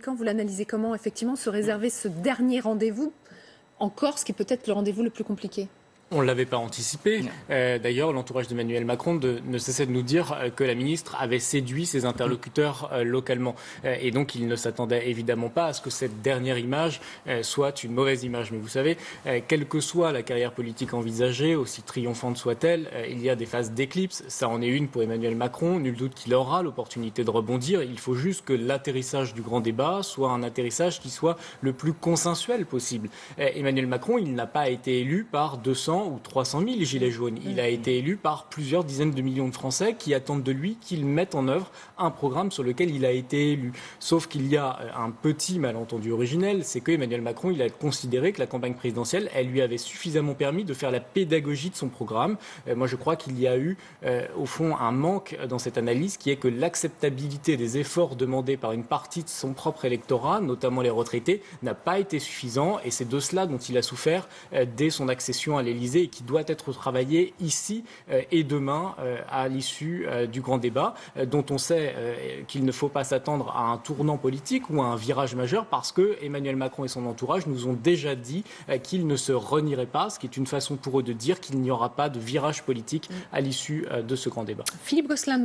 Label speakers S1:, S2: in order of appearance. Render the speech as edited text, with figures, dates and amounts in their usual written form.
S1: Quand vous l'analysez comment, effectivement, se réserver ce dernier rendez-vous en Corse, qui est peut-être le rendez-vous le plus compliqué?
S2: On ne l'avait pas anticipé. D'ailleurs, l'entourage d'Emmanuel Macron ne cessait de nous dire que la ministre avait séduit ses interlocuteurs localement. Et donc, il ne s'attendait évidemment pas à ce que cette dernière image soit une mauvaise image. Mais vous savez, quelle que soit la carrière politique envisagée, aussi triomphante soit-elle, il y a des phases d'éclipse. Ça en est une pour Emmanuel Macron. Nul doute qu'il aura l'opportunité de rebondir. Il faut juste que l'atterrissage du grand débat soit un atterrissage qui soit le plus consensuel possible. Emmanuel Macron, il n'a pas été élu par 200 ou 300 000 gilets jaunes. Il a été élu par plusieurs dizaines de millions de Français qui attendent de lui qu'il mette en œuvre un programme sur lequel il a été élu. Sauf qu'il y a un petit malentendu originel, c'est que Emmanuel Macron, il a considéré que la campagne présidentielle, elle lui avait suffisamment permis de faire la pédagogie de son programme. Moi, je crois qu'il y a eu, au fond, un manque dans cette analyse qui est que l'acceptabilité des efforts demandés par une partie de son propre électorat, notamment les retraités, n'a pas été suffisant. Et c'est de cela dont il a souffert dès son accession à l'Élysée et qui doit être travaillé ici et demain à l'issue du grand débat, dont on sait qu'il ne faut pas s'attendre à un tournant politique ou à un virage majeur parce que Emmanuel Macron et son entourage nous ont déjà dit qu'ils ne se renieraient pas, ce qui est une façon pour eux de dire qu'il n'y aura pas de virage politique à l'issue de ce grand débat.
S1: Philippe Gosselin.